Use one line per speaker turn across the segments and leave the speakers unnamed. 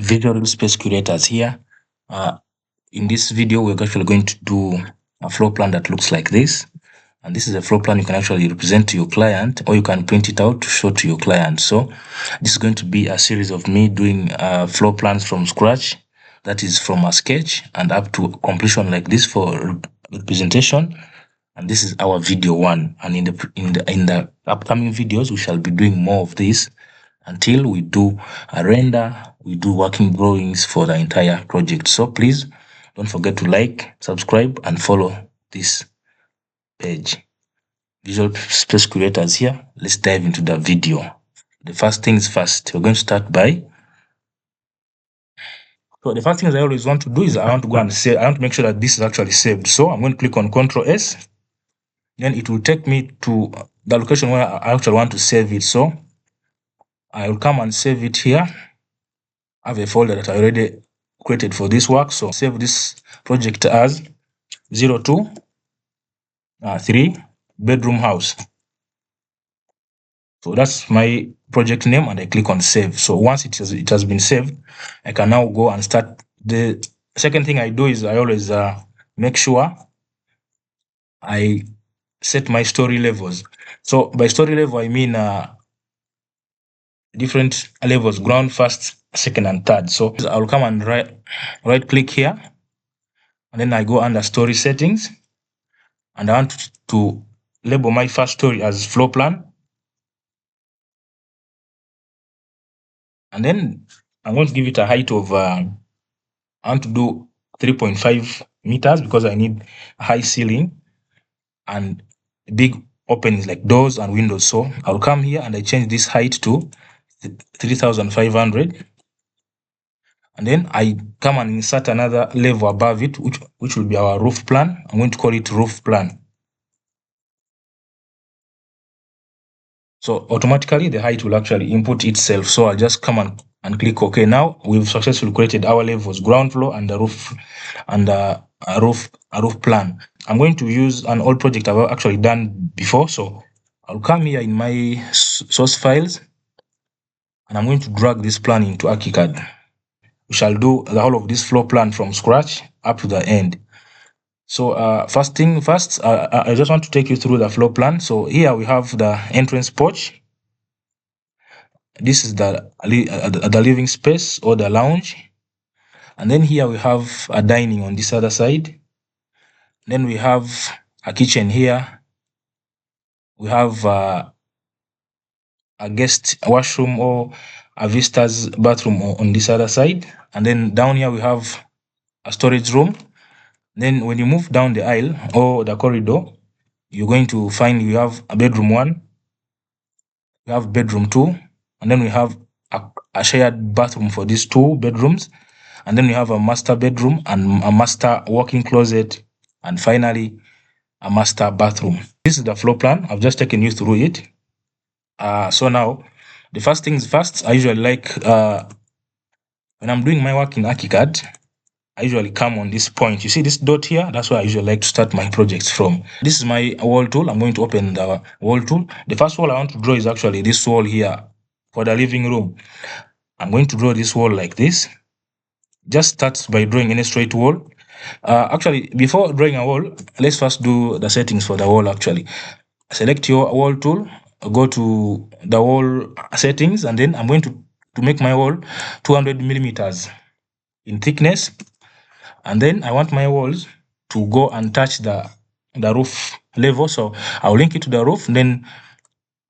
Visualreal Space Curators here. In this video, we're actually going to do a floor plan that looks like this. And this is a floor plan you can actually represent to your client, or you can print it out to show to your client. So this is going to be a series of me doing floor plans from scratch, that is from a sketch and up to completion like this for representation. And this is our video one. And in the upcoming videos, we shall be doing more of this until we do a render, we do working drawings for the entire project. So please don't forget to like, subscribe, and follow this page. Visual Space Curators here. Let's dive into the video. The first things first, we're going to start by. So the first thing I always want to do is I want to go and save. I want to make sure that this is actually saved. So I'm going to click on Ctrl S. Then it will take me to the location where I actually want to save it. So I will come and save it here. I have a folder that I already created for this work. So save this project as 023 bedroom house. So that's my project name, and I click on save. So once it has been saved, I can now go and start. The second thing I do is I always make sure I set my story levels. So by story level, I mean different levels: ground, first, second, and third. So I'll come and right click here, and then I go under story settings, and I want to label my first story as floor plan. And then I'm going to give it a height of I want to do 3.5 meters because I need a high ceiling and big openings like doors and windows. So I'll come here and I change this height to 3,500. And then I come and insert another level above it, which will be our roof plan. I'm going to call it roof plan. So automatically the height will actually input itself. So I'll just come and click OK. Now we've successfully created our levels, ground floor and the roof, and a roof plan. I'm going to use an old project I've actually done before. So I'll come here in my source files, and I'm going to drag this plan into Archicad. We shall do the whole of this floor plan from scratch up to the end. So first thing first, I just want to take you through the floor plan. So here we have the entrance porch. This is the living space or the lounge. And then here we have a dining on this other side. Then we have a kitchen here. We have a guest washroom or a visitor's bathroom on this other side. And then down here we have a storage room. Then when you move down the aisle or the corridor, you're going to find you have a bedroom 1, we have bedroom 2, and then we have a shared bathroom for these 2 bedrooms, and then we have a master bedroom and a master walk-in closet, and finally a master bathroom. This is the floor plan. I've just taken you through it. So now the first things first, I usually like when I'm doing my work in Archicad, I usually come on this point. You see this dot here? That's where I usually like to start my projects from. This is my wall tool. I'm going to open the wall tool. The first wall I want to draw is actually this wall here for the living room. I'm going to draw this wall like this. Just start by drawing any straight wall. Actually, before drawing a wall, let's first do the settings for the wall actually. Select your wall tool, go to the wall settings, and then I'm going to make my wall 200 millimeters in thickness. And then I want my walls to go and touch the roof level. So I'll link it to the roof, and then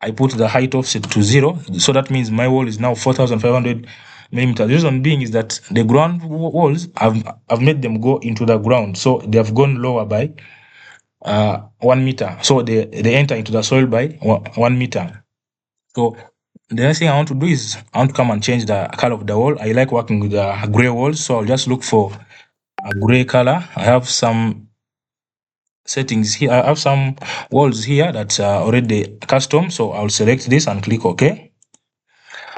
I put the height offset to 0. So that means my wall is now 4,500 millimeters. The reason being is that the ground walls, I've made them go into the ground. So they have gone lower by 1 meter. So they enter into the soil by 1 meter. So the next thing I want to do is I want to come and change the color of the wall. I like working with the gray walls. So I'll just look for a gray color. I have some settings here. I have some walls here that are already custom. So I'll select this and click OK.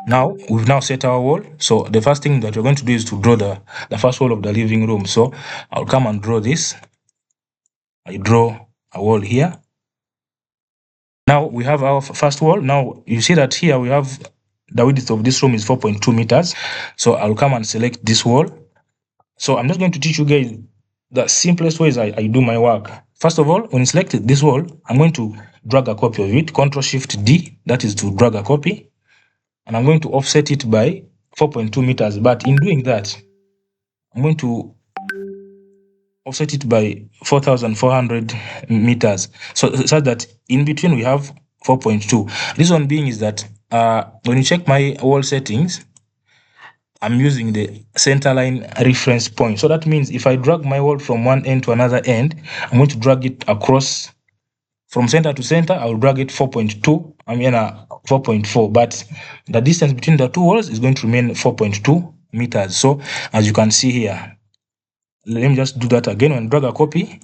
Now we've now set our wall. So the first thing that we're going to do is to draw the first wall of the living room. So I'll come and draw this. I draw a wall here. Now we have our first wall. Now you see that here we have the width of this room is 4.2 meters. So I'll come and select this wall. So I'm just going to teach you guys the simplest ways I do my work. First of all, when you select this wall, I'm going to drag a copy of it, Ctrl-Shift-D, that is to drag a copy. And I'm going to offset it by 4.2 meters. But in doing that, I'm going to offset it by 4,400 meters. So such that in between we have 4.2. Reason being is that when you check my wall settings, I'm using the center line reference point. So that means if I drag my wall from one end to another end, I'm going to drag it across from center to center. I'll drag it 4.2, 4.4, but the distance between the two walls is going to remain 4.2 meters. So as you can see here, let me just do that again. When I drag a copy,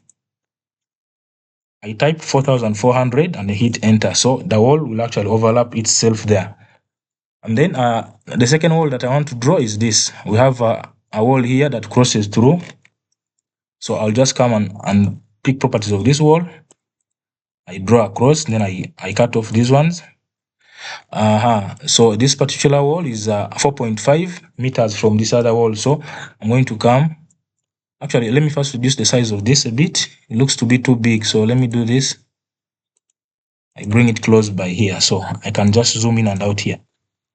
I type 4,400 and I hit enter. So the wall will actually overlap itself there. And then the second wall that I want to draw is this. We have a wall here that crosses through. So I'll just come and pick properties of this wall. I draw across, then I cut off these ones. So this particular wall is 4.5 meters from this other wall. So I'm going to come. Actually, let me first reduce the size of this a bit. It looks to be too big. So let me do this. I bring it close by here. So I can just zoom in and out here.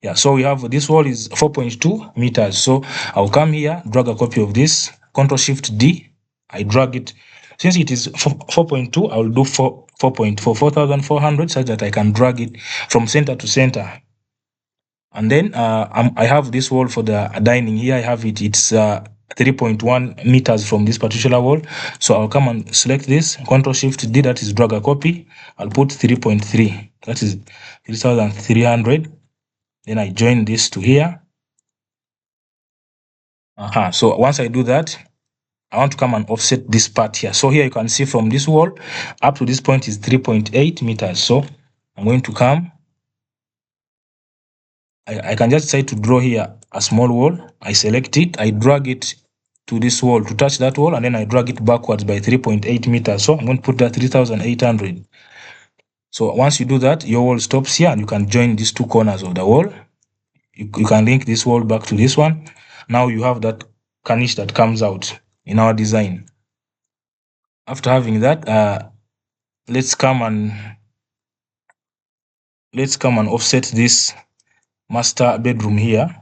Yeah, so we have this wall is 4.2 meters. So I'll come here, drag a copy of this, Ctrl-Shift-D. I drag it. Since it is 4.2, I'll do 4.4, 4,400, such that I can drag it from center to center. And then I have this wall for the dining here. I have it. It's 3.1 meters from this particular wall. So I'll come and select this, Ctrl-Shift-D, that is drag a copy. I'll put 3.3, that is 3,300. Then I join this to here. So once I do that, I want to come and offset this part here. So here you can see from this wall up to this point is 3.8 meters. So I'm going to come. I can just decide to draw here a small wall. I select it. I drag it to this wall to touch that wall, and then I drag it backwards by 3.8 meters. So I'm going to put that 3,800. So once you do that, your wall stops here, and you can join these two corners of the wall. You can link this wall back to this one. Now you have that cornice that comes out in our design. After having that, let's come and offset this master bedroom here,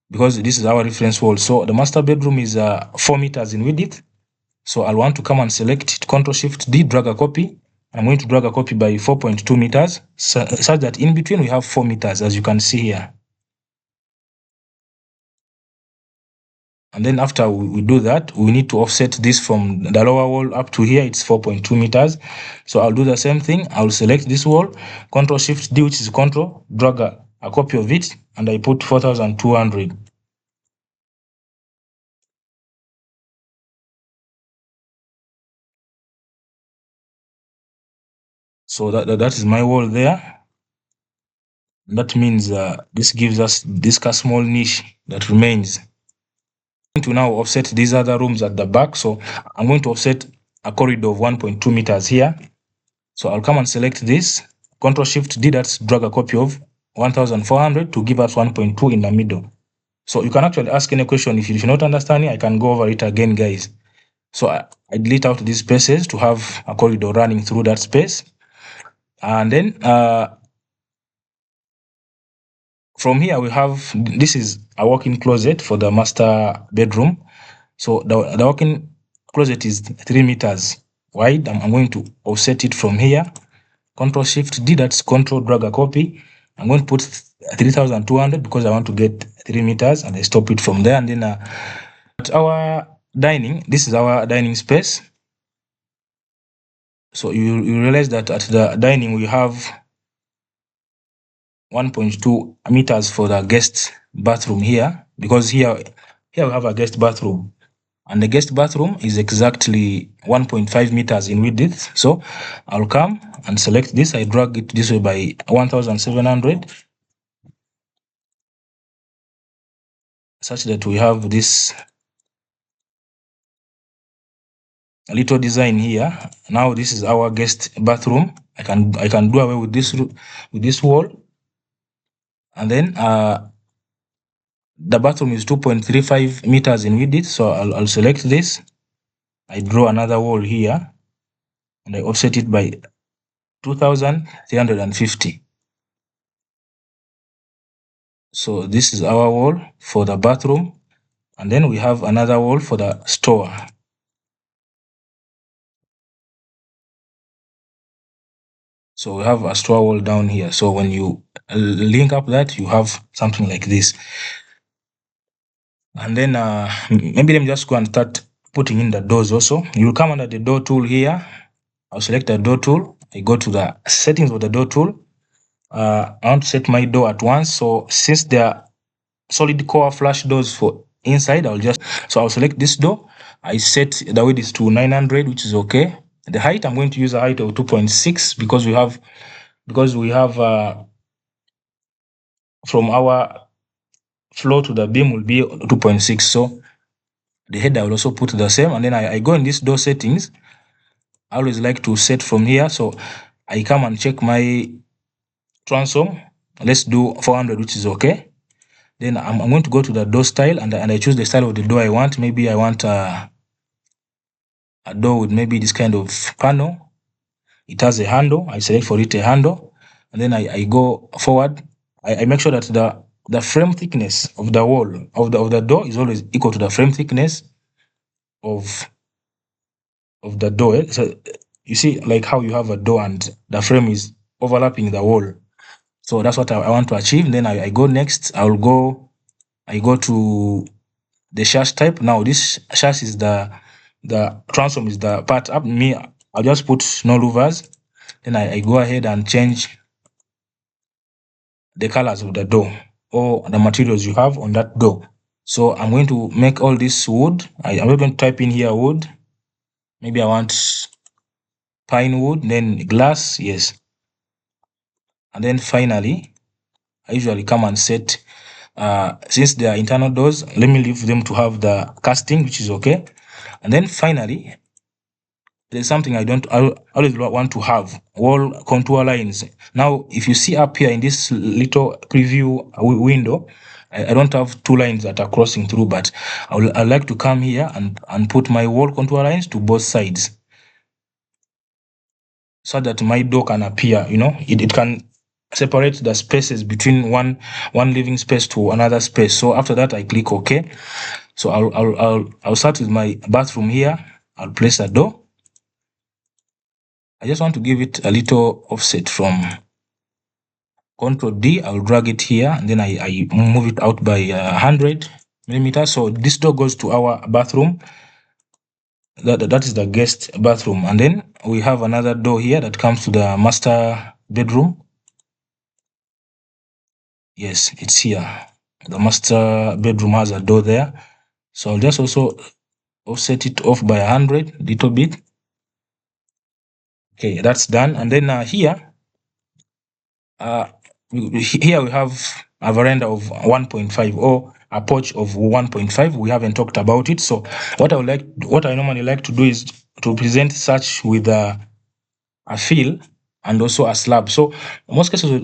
because this is our reference wall. So the master bedroom is 4 meters in width. So I'll want to come and select it, Ctrl-Shift-D, drag a copy. I'm going to drag a copy by 4.2 meters, such that in between we have 4 meters, as you can see here. And then after we do that, we need to offset this from the lower wall up to here. It's 4.2 meters. So I'll do the same thing. I'll select this wall, Ctrl-Shift-D, which is Ctrl, drag a copy of it, and I put 4,200. So that is my wall there. That means this gives us this small niche that remains. I'm going to now offset these other rooms at the back. So I'm going to offset a corridor of 1.2 meters here. So I'll come and select this, Ctrl-Shift-D, that's drag a copy of 1,400 to give us 1.2 in the middle. So you can actually ask any question. If you're not understanding, I can go over it again, guys. So I delete out these spaces to have a corridor running through that space. And then from here we have, this is a walk-in closet for the master bedroom. So the walk-in closet is 3 meters wide. I'm going to offset it from here. Ctrl-Shift-D, that's Ctrl, drag a copy. I'm going to put 3,200 because I want to get 3 meters, and I stop it from there. And then at our dining, this is our dining space. So you realize that at the dining we have 1.2 meters for the guest bathroom here, because here we have a guest bathroom, and the guest bathroom is exactly 1.5 meters in width. So I'll come and select this. I drag it this way by 1,700, such that we have this little design here. Now this is our guest bathroom. I can do away with this wall, And then the bathroom is 2.35 meters in width, so I'll select this. I draw another wall here and I offset it by 2350. So this is our wall for the bathroom, and then we have another wall for the store. So we have a store wall down here. So when you link up that, you have something like this. And then maybe let me just go and start putting in the doors also. You'll come under the door tool here. I'll select the door tool. I go to the settings of the door tool. I want to set my door at once. So since they are solid core flush doors for inside, I'll select this door. I set the width is to 900, which is okay. The height, I'm going to use a height of 2.6 because we have from our floor to the beam will be 2.6. So the head I will also put the same, and then I go in this door settings. I always like to set from here, so I come and check my transom. Let's do 400, which is okay. Then I'm going to go to the door style, and I choose the style of the door I want. Maybe I want a door with maybe this kind of panel. It has a handle. I select for it a handle, and then I go forward. I make sure that the frame thickness of the wall of the door is always equal to the frame thickness of the door. So you see, like how you have a door and the frame is overlapping the wall. So that's what I want to achieve. Then I go next. I go to the shash type. Now this shash is the transom is the part up. I'll just put no louvers. Then I go ahead and change the colors of the door or the materials you have on that door. So I'm going to make all this wood. I'm going to type in here wood. Maybe I want pine wood, then glass, yes. And then finally, I usually come and set, since they are internal doors, let me leave them to have the casting, which is okay. And then finally, there's something I always want to have, wall contour lines. Now, if you see up here in this little preview window, I don't have two lines that are crossing through, but I like to come here and put my wall contour lines to both sides so that my door can appear, it can separate the spaces between one living space to another space. So after that, I click OK. So I'll start with my bathroom here. I'll place a door. I just want to give it a little offset from Ctrl D. I'll drag it here, and then I move it out by 100 millimeters. So this door goes to our bathroom. That is the guest bathroom. And then we have another door here that comes to the master bedroom. Yes, it's here. The master bedroom has a door there. So I'll just also offset it off by 100, little bit. Okay, that's done. And then here we have a veranda of 1.5 or a porch of 1.5. We haven't talked about it. So what I normally like to do is to present such with a fill and also a slab. So in most cases,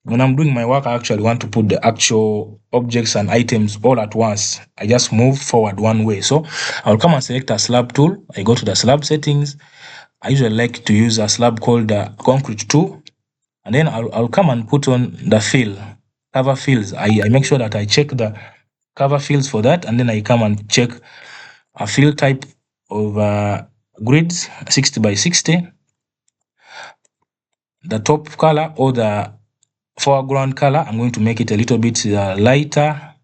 when I'm doing my work, I actually want to put the actual objects and items all at once. I just move forward one way. So I'll come and select a slab tool. I go to the slab settings. I usually like to use a slab called the concrete tool. And then I'll come and put on the fill, cover fills. I make sure that I check the cover fills for that. And then I come and check a fill type of grids, 60 by 60. The top color or the foreground color, I'm going to make it a little bit lighter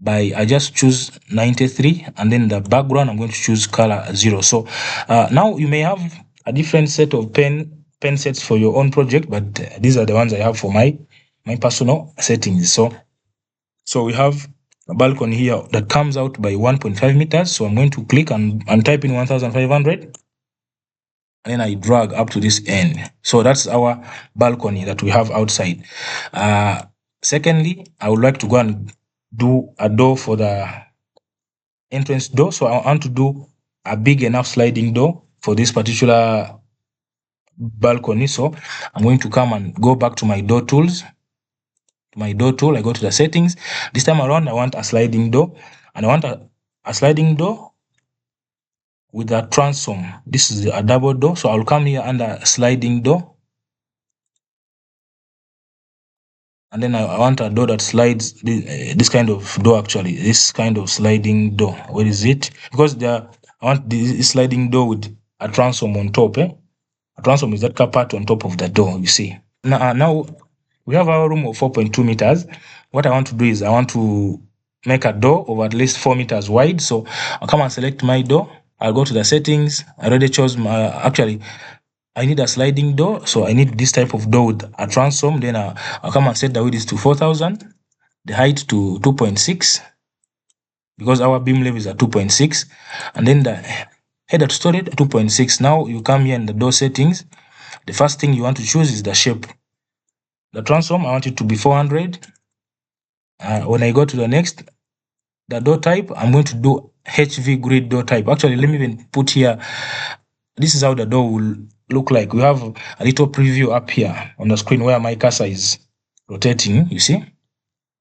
I just choose 93, and then the background I'm going to choose color 0. So now you may have a different set of pen sets for your own project, but these are the ones I have for my personal settings. So we have a balcony here that comes out by 1.5 meters. So I'm going to click and type in 1500. And then I drag up to this end. So that's our balcony that we have outside. Secondly, I would like to go and do a door for the entrance door. So I want to do a big enough sliding door for this particular balcony. So I'm going to come and go back to my door tools. my door tool. I go to the settings. This time around, I want a sliding door, and I want a sliding door with a transom. This is a double door, so I'll come here under sliding door, and then I want a door that slides. This kind of door, actually, this kind of sliding door. Where is it? Because I want this sliding door with a transom on top. A transom is that part on top of the door. You see. Now we have our room of 4.2 meters. What I want to do is I want to make a door of at least 4 meters wide. So I'll come and select my door. I'll go to the settings. I already chose actually, I need a sliding door. So I need this type of door with a transom. Then I'll come and set the width to 4000, the height to 2.6, because our beam level is at 2.6. And then the header to storage 2.6. Now you come here in the door settings. The first thing you want to choose is the shape. The transom, I want it to be 400. When I go to the next, the door type, I'm going to do HV grid door type. Actually, let me even put here, this is how the door will look like. We have a little preview up here on the screen where my cursor is rotating, you see.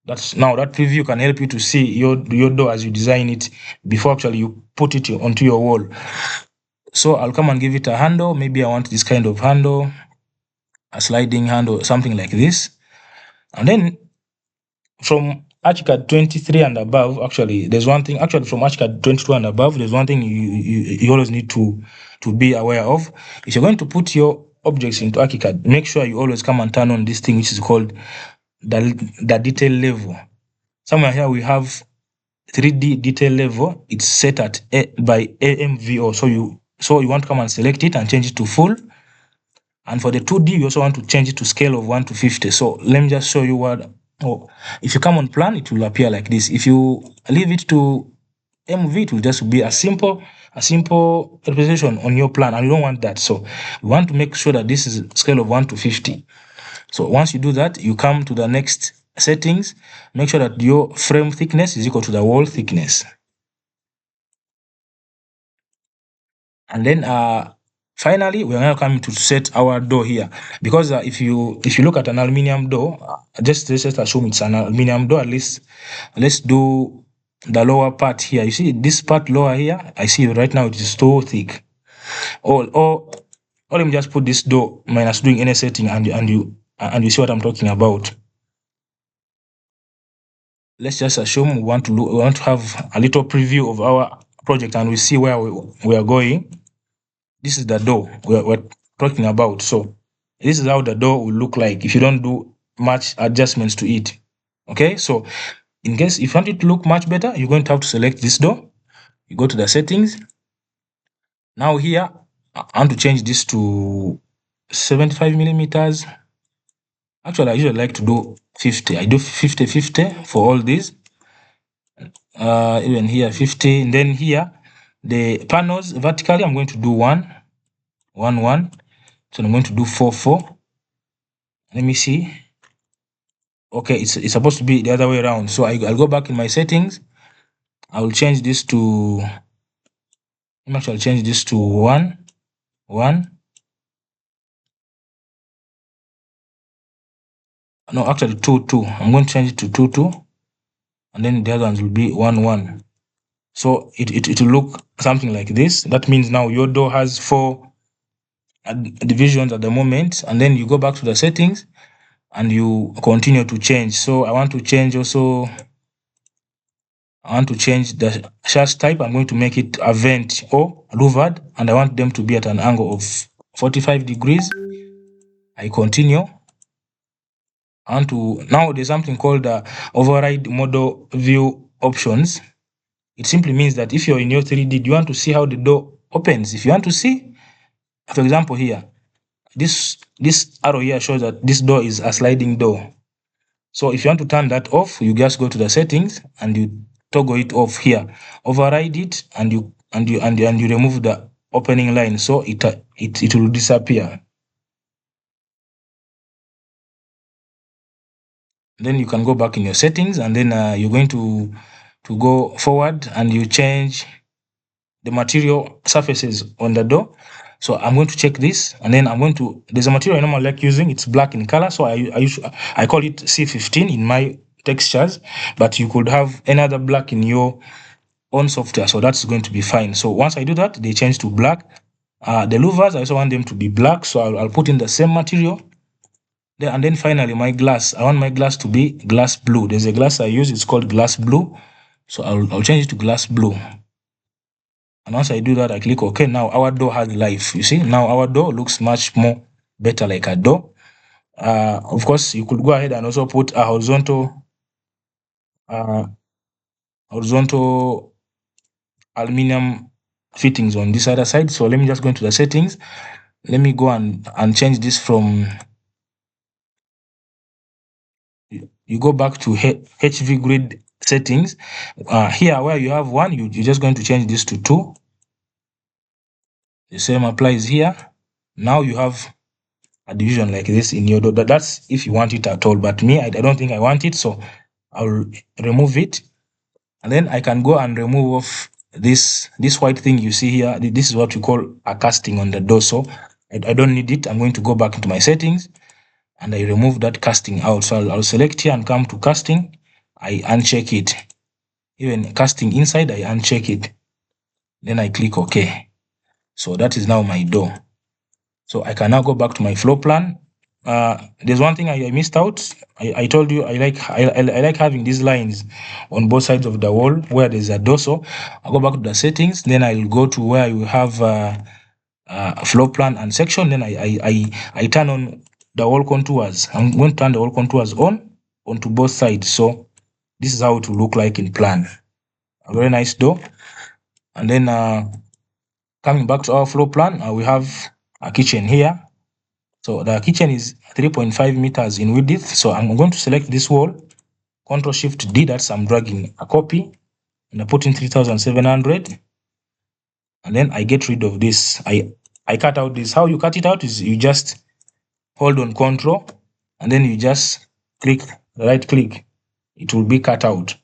Now that preview can help you to see your door as you design it before actually you put it onto your wall. So I'll come and give it a handle. Maybe I want this kind of handle, a sliding handle, something like this. And then from Archicad 23 and above, actually, there's one thing. Actually, from Archicad 22 and above, there's one thing you always need to be aware of. If you're going to put your objects into Archicad, make sure you always come and turn on this thing, which is called the detail level. Somewhere here we have 3D detail level. It's set at by AMVO. So you want to come and select it and change it to full. And for the 2D, you also want to change it to scale of 1 to 50. So let me just show you what. If you come on plan, it will appear like this. If you leave it to MV, it will just be a simple representation on your plan, and you don't want that. So we want to make sure that this is scale of 1 to 50. So once you do that, you come to the next settings. Make sure that your frame thickness is equal to the wall thickness. And then finally, we are now coming to set our door here, because if you look at an aluminum door, just let's assume it's an aluminum door. At least let's do the lower part here. You see this part lower here, I see right now it is too thick. Or let me just put this door minus doing any setting, and you see what I'm talking about. Let's just assume we want to have a little preview of our project, and we see where we are going. This is the door we're talking about. So this is how the door will look like if you don't do much adjustments to it. Okay, so in case if you want it to look much better, you're going to have to select this door. You go to the settings. Now here, I want to change this to 75 millimeters. Actually, I usually like to do 50. I do 50 for all these. Even here 50. And then here, the panels vertically, I'm going to do 1. So I'm going to do 4. Let me see. Okay, it's supposed to be the other way around. So I'll go back in my settings. I will change this to. I'll change this to 1. No, actually 2. I'm going to change it to 2, and then the other ones will be 1. So it will look something like this. That means now your door has 4 divisions at the moment, and then you go back to the settings and you continue to change. So I want to change also. I want to change the shaft type. I'm going to make it a vent or louvered, and I want them to be at an angle of 45 degrees. I continue. Now there's something called override model view options. It simply means that if you're in your 3D, you want to see how the door opens. If you want to see, for example, here, this arrow here shows that this door is a sliding door. So if you want to turn that off, you just go to the settings and you toggle it off here, override it, and you remove the opening line, so it will disappear. Then you can go back in your settings, and then you're going to go forward and you change the material surfaces on the door. So I'm going to check this, and then I'm going to, there's a material I normally like using, it's black in color, so I call it C15 in my textures, but you could have any other black in your own software, so that's going to be fine. So once I do that, they change to black. The louvers, I also want them to be black, so I'll put in the same material. And then finally my glass, I want my glass to be glass blue. There's a glass I use, it's called glass blue, so I'll change it to glass blue. And once I do that, I click OK. Now our door has life. You see, now our door looks much more better like a door. Of course, you could go ahead and also put a horizontal aluminum fittings on this other side. So let me just go into the settings. Let me go and change this from, you go back to HV grid settings. Here where you have 1, you're just going to change this to 2. The same applies here. Now you have a division like this in your door. That's if you want it at all, but me, I don't think I want it, so I'll remove it. And then I can go and remove off this white thing you see here. This is what we call a casting on the door, so I don't need it. I'm going to go back into my settings and I remove that casting out. So I'll select here and come to casting. I uncheck it. Even casting inside, I uncheck it. Then I click OK. So that is now my door. So I can now go back to my floor plan. There's one thing I missed out. I told you I like having these lines on both sides of the wall where there's a door. So I'll go back to the settings. Then I'll go to where you have floor plan and section. Then I turn on the wall contours. I'm going to turn the wall contours onto both sides. So this is how it will look like in plan. A very nice door. And then coming back to our floor plan, we have a kitchen here. So the kitchen is 3.5 meters in width. So I'm going to select this wall, Ctrl-Shift-D, that's I'm dragging a copy, and I put in 3,700. And then I get rid of this. I cut out this. How you cut it out is you just hold on Ctrl, and then you just click, right click. It will be cut out.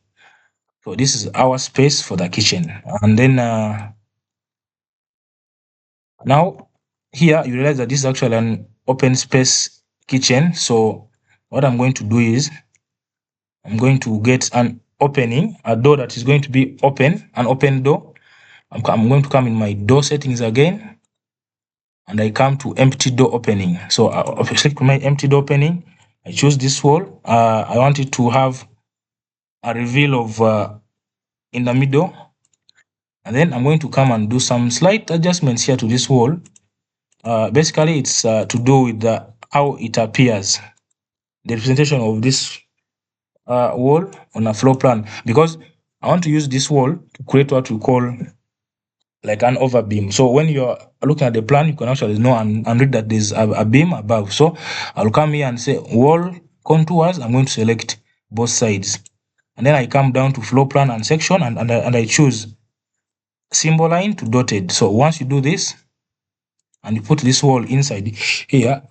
So this is our space for the kitchen. And then now here you realize that this is actually an open space kitchen. So what I'm going to do is I'm going to get an opening, a door that is going to be open, an open door. I'm going to come in my door settings again, and I come to empty door opening. So I'll select my empty door opening. I choose this wall. I want it to have a reveal of in the middle, and then I'm going to come and do some slight adjustments here to this wall. Basically, it's to do with how it appears, the representation of this wall on a floor plan, because I want to use this wall to create what we call like an overbeam. So when you're looking at the plan, you can actually know and read that there's a beam above. So I'll come here and say wall contours. I'm going to select both sides, and then I come down to floor plan and section, and I choose symbol line to dotted. So once you do this and you put this wall inside here,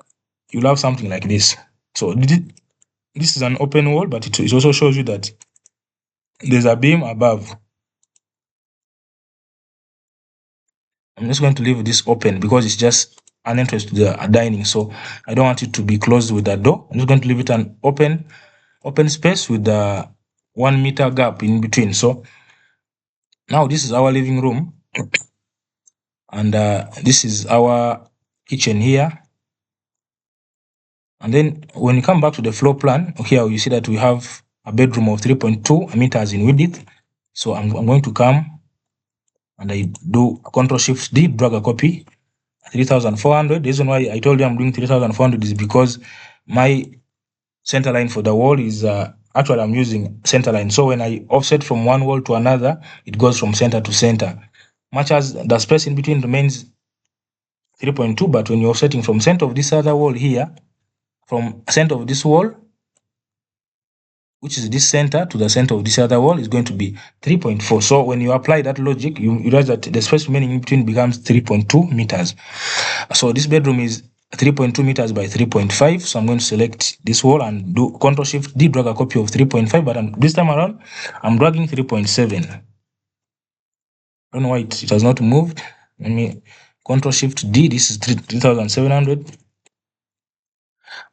you'll have something like this. So this is an open wall, but it also shows you that there's a beam above. I'm just going to leave this open because it's just an entrance to the dining, so I don't want it to be closed with a door. I'm just going to leave it an open space with the 1 meter gap in between. So now this is our living room, and this is our kitchen here. And then when you come back to the floor plan, here you see that we have a bedroom of 3.2 meters in width. So I'm going to come and I do Ctrl-Shift-D, drag a copy, 3,400. The reason why I told you I'm doing 3,400 is because my center line for the wall is actually I'm using center line. So when I offset from one wall to another, it goes from center to center. Much as the space in between remains 3.2, but when you're offsetting from center of this other wall here, from center of this wall, which is this center, to the center of this other wall, is going to be 3.4. So when you apply that logic, you realize that the space remaining in between becomes 3.2 meters. So this bedroom is 3.2 meters by 3.5. So I'm going to select this wall and do Ctrl-Shift-D, drag a copy of 3.5, but this time around, I'm dragging 3.7. I don't know why it has not moved. Let me Control Shift D. This is 3,700.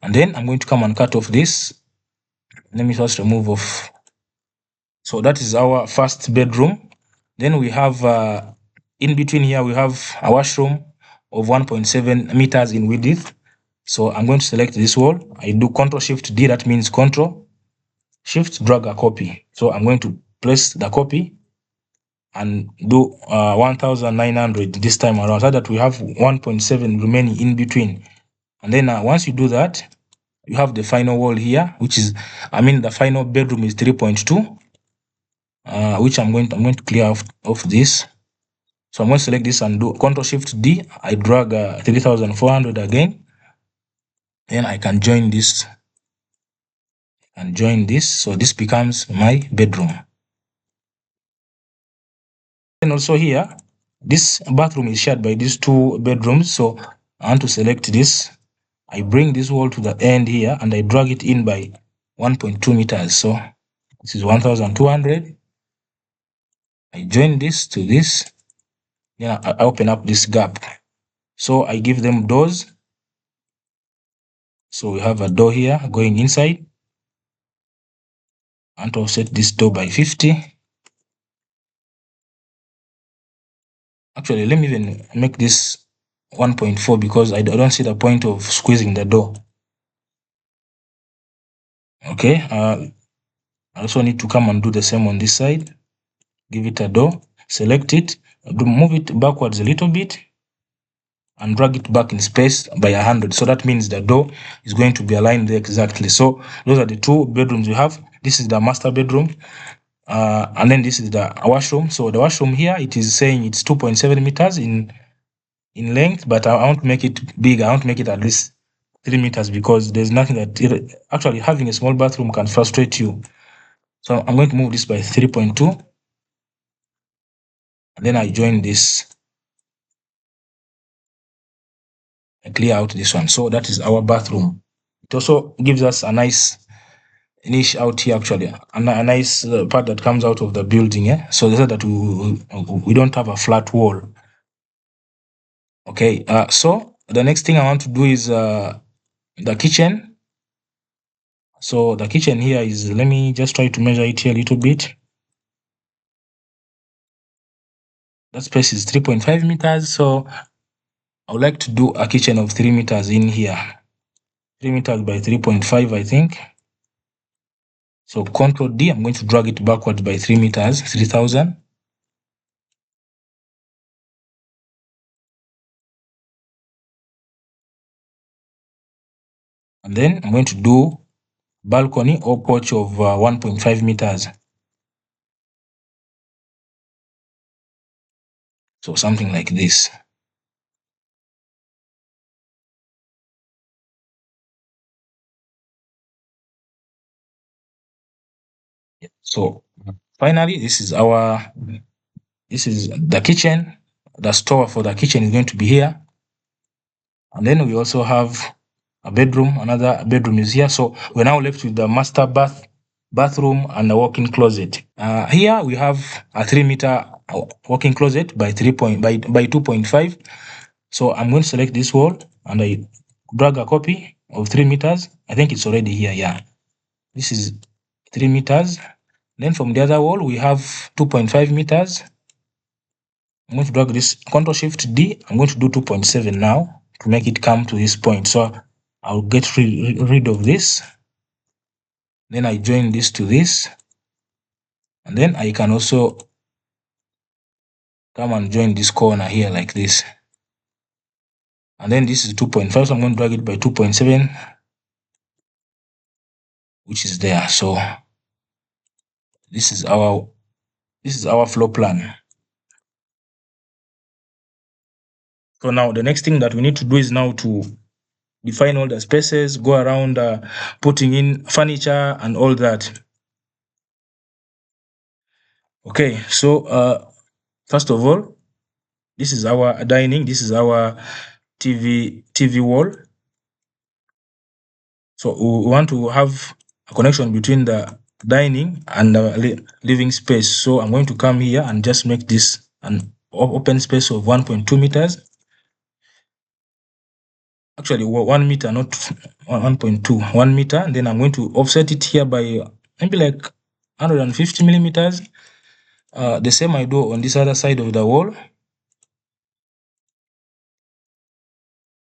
And then I'm going to come and cut off this. Let me first remove off. So that is our first bedroom. Then we have in between here we have a washroom of 1.7 meters in width. So I'm going to select this wall. I do Control Shift D. That means Control Shift drag a copy. So I'm going to press the copy and do 1,900 this time around, so that we have 1.7 remaining in between. And then once you do that, you have the final wall here, which is, the final bedroom is 3.2, which I'm going to clear off this. So I'm going to select this and do Control Shift D. I drag 3,400 again. Then I can join this and join this. So this becomes my bedroom. And also here, this bathroom is shared by these two bedrooms. So I want to select this. I bring this wall to the end here and I drag it in by 1.2 meters. So this is 1,200. I join this to this. Then I open up this gap. So I give them doors. So we have a door here going inside. And to offset this door by 50. Actually, let me even make this 1.4 because I don't see the point of squeezing the door. Okay, I also need to come and do the same on this side. Give it a door, select it, move it backwards a little bit, and drag it back in space by 100. So that means the door is going to be aligned there exactly. So those are the two bedrooms we have. This is the master bedroom. And then this is the washroom. So the washroom here, it is saying it's 2.7 meters in length, but I want to make it big. I want to make it at least 3 meters because there's nothing that actually having a small bathroom can frustrate you. So I'm going to move this by 3.2. And then I join this. I clear out this one. So that is our bathroom. It also gives us a nice niche out here, actually, a nice part that comes out of the building. So they said that we don't have a flat wall. Okay, so the next thing I want to do is the kitchen. So the kitchen here is, let me just try to measure it here a little bit. That space is 3.5 meters. So I would like to do a kitchen of 3 meters in here. 3 meters by 3.5, I think. So Control D, I'm going to drag it backwards by 3 meters, 3,000. And then I'm going to do balcony or porch of 1.5 meters. So something like this. So finally, this is the kitchen. The store for the kitchen is going to be here. And then we also have a bedroom. Another bedroom is here. So we're now left with the master bathroom and a walk-in closet. Here we have a 3 meter walk-in closet by 2.5. So I'm going to select this wall and I drag a copy of 3 meters. I think it's already here. Yeah, this is 3 meters. Then from the other wall we have 2.5 meters. I'm going to drag this, Control Shift D. I'm going to do 2.7 now to make it come to this point. So I'll get rid of this. Then I join this to this. And then I can also come and join this corner here like this. And then this is 2.5. So I'm going to drag it by 2.7, which is there. So this is our floor plan. So now the next thing that we need to do is now to define all the spaces, go around putting in furniture and all that. Okay, so first of all, this is our dining, this is our TV wall. So we want to have a connection between the dining and the living space. So I'm going to come here and just make this an open space of 1.2 meters. Actually 1 meter, not 1.2, 1 meter. And then I'm going to offset it here by maybe like 150 millimeters. The same I do on this other side of the wall.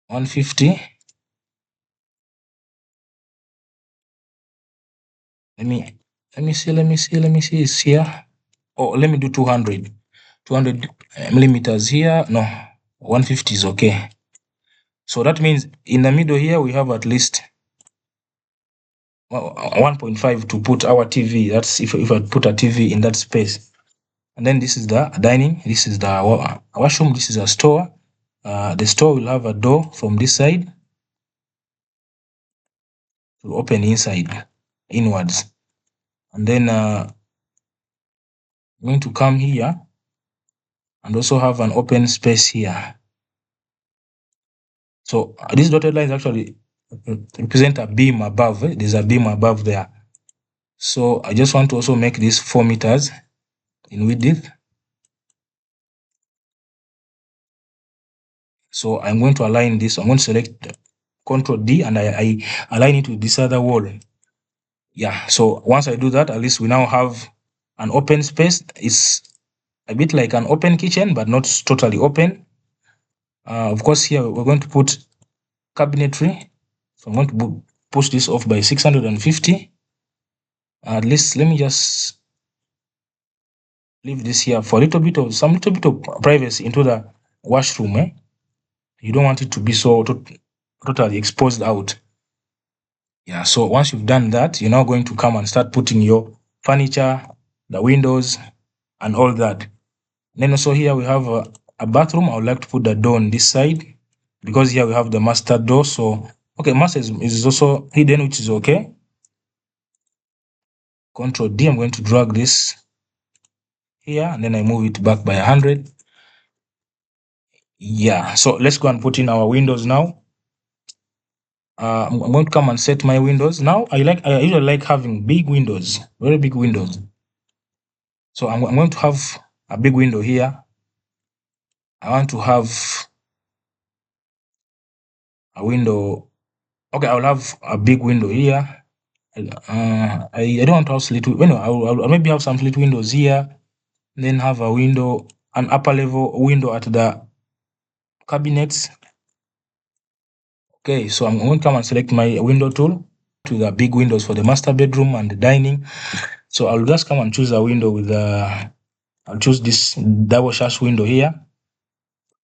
150. Let me see. It's here. Oh, let me do 200 millimeters here. No, 150 is okay. So that means in the middle here we have at least 1.5 to put our TV. That's if I put a TV in that space. And then this is the dining. This is the washroom. This is a store. The store will have a door from this side to open inside, inwards. And then I'm going to come here and also have an open space here. So these dotted lines actually represent a beam above. There's a beam above there. So I just want to also make this 4 meters in width. So I'm going to align this. I'm going to select Ctrl D and I align it with this other wall. Yeah, so once I do that, at least we now have an open space. It's a bit like an open kitchen, but not totally open. Of course, here we're going to put cabinetry. So I'm going to push this off by 650. At least let me just leave this here for some little bit of privacy into the washroom. You don't want it to be so totally exposed out. Yeah, so once you've done that, you're now going to come and start putting your furniture, the windows, and all that. Then also here we have a bathroom. I would like to put the door on this side because here we have the master door. So, okay, master is also hidden, which is okay. Ctrl D, I'm going to drag this here and then I move it back by 100. Yeah, so let's go and put in our windows now. I'm going to come and set my windows. Now I usually like having big windows, very big windows. So I'm going to have a big window here. I want to have a window. Okay, I'll have a big window here. I don't want to have slit. I'll maybe have some slit windows here. Then have a window, an upper level window at the cabinets. Okay, so I'm going to come and select my window tool to the big windows for the master bedroom and the dining. So I'll just come and choose a window with I'll choose this double sash window here.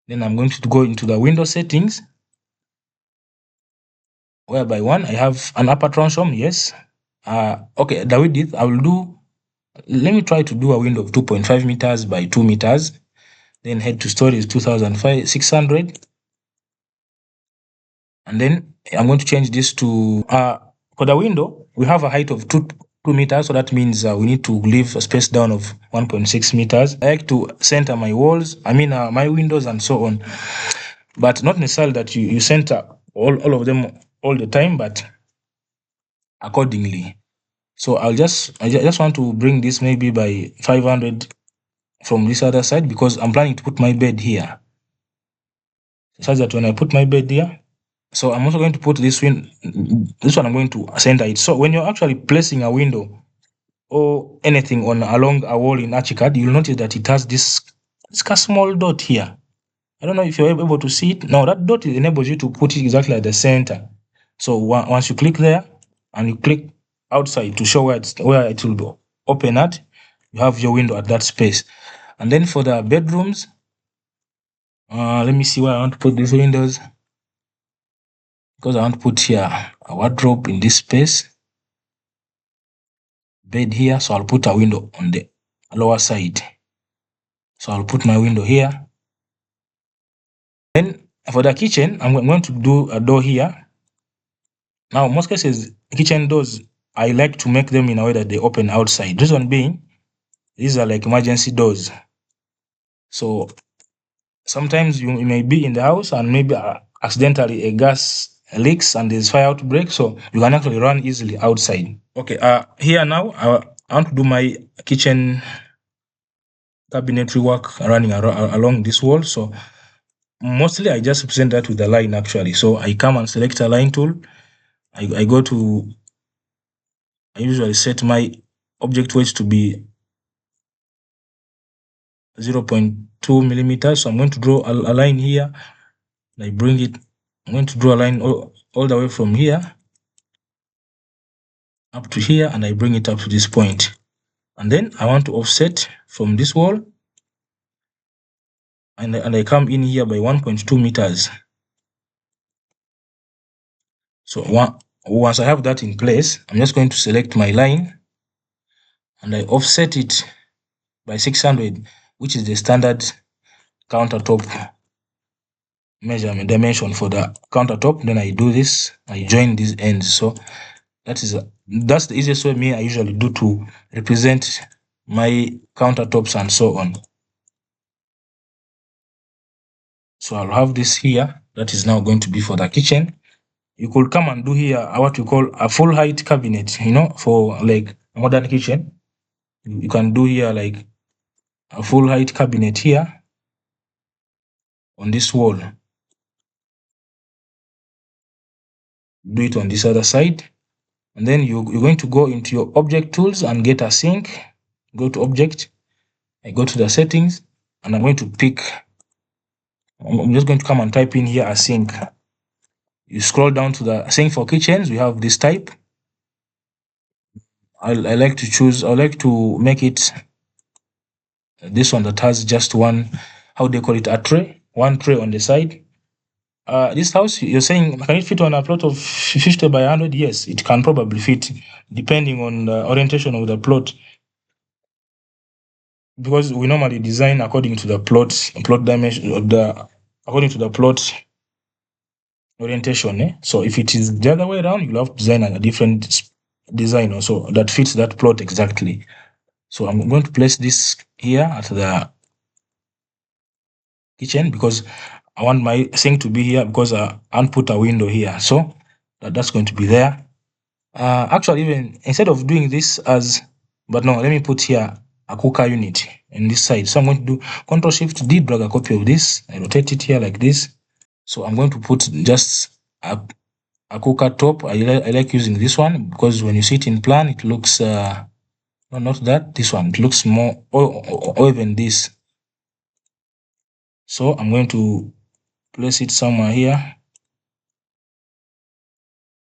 Then I'm going to go into the window settings, whereby one, I have an upper transom. Yes. Okay, the width I will do. Let me try to do a window of 2.5 meters by 2 meters. Then head to storage 2,600. And then I'm going to change this to for the window, we have a height of 2 meters, so that means we need to leave a space down of 1.6 meters. I like to center my walls, my windows and so on, but not necessarily that you center all of them all the time, but accordingly. So I just want to bring this maybe by 500 from this other side because I'm planning to put my bed here, such that when I put my bed here, so I'm also going to put this one I'm going to center it. So when you're actually placing a window or anything along a wall in Archicad, you'll notice that it has this small dot here. I don't know if you're able to see it. Now that dot enables you to put it exactly at the center. So once you click there and you click outside to show where it will be open at, you have your window at that space. And then for the bedrooms, let me see where I want to put these windows. Because I want to put here a wardrobe in this space, bed here, so I'll put a window on the lower side. So I'll put my window here. Then for the kitchen, I'm going to do a door here. Now, most cases, kitchen doors, I like to make them in a way that they open outside. This one being, these are like emergency doors. So sometimes you may be in the house and maybe accidentally a gas leaks and there's fire outbreak, so you can actually run easily outside. Okay, here now I want to do my kitchen cabinetry work running along this wall. So mostly I just represent that with a line actually. So I come and select a line tool. I usually set my object weight to be 0.2 millimeters. So I'm going to draw a line here. I bring it. I'm going to draw a line all the way from here up to here, and I bring it up to this point. And then I want to offset from this wall, and I come in here by 1.2 meters. So once I have that in place, I'm just going to select my line and I offset it by 600, which is the standard countertop measurement dimension for the countertop. Then I do this, I join these ends. So that's the easiest way I usually do to represent my countertops and so on. So I'll have this here. That is now going to be for the kitchen. You could come and do here what you call a full height cabinet, for like a modern kitchen. You can do here like a full height cabinet here on this wall. Do it on this other side. And then you're going to go into your object tools and get a sink. Go to object. I go to the settings and I'm going to pick. I'm just going to come and type in here a sink. You scroll down to the sink for kitchens. We have this type. I like to make it this one that has just one, how do you call it, a tray, one tray on the side. This house, you're saying, can it fit on a plot of 50 by 100? Yes, it can probably fit, depending on the orientation of the plot. Because we normally design according to the plot dimension, according to the plot orientation. So if it is the other way around, you'll have to design a different design also that fits that plot exactly. So I'm going to place this here at the kitchen because I want my sink to be here, because I'll put a window here. So that's going to be there. Actually, even instead of doing this but no, let me put here a cooker unit in this side. So I'm going to do Ctrl+Shift+D, drag a copy of this. I rotate it here like this. So I'm going to put just a cooker top. I like using this one because when you see it in plan, it looks, no, not that, this one. It looks more, or even this. So I'm going to place it somewhere here.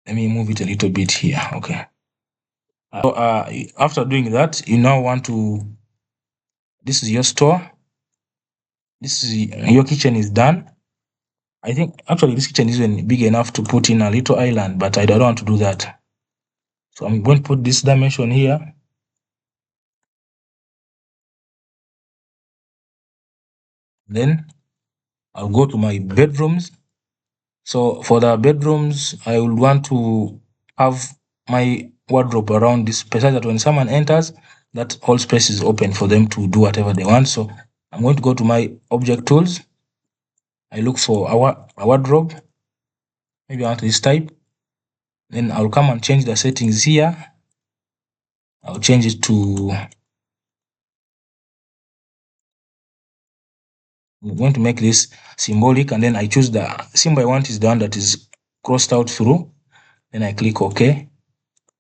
Let me move it a little bit here. Okay. So after doing that, you now want to, this is your store. This is your kitchen is done. I think actually this kitchen isn't big enough to put in a little island, but I don't want to do that. So I'm going to put this dimension here. Then I'll go to my bedrooms. So for the bedrooms, I would want to have my wardrobe around this space, so that when someone enters, that whole space is open for them to do whatever they want. So I'm going to go to my object tools. I look for a wardrobe. Maybe I want this type. Then I'll come and change the settings here. I'll change it to, I'm going to make this symbolic, and then I choose the symbol I want is the one that is crossed out through. Then I click OK.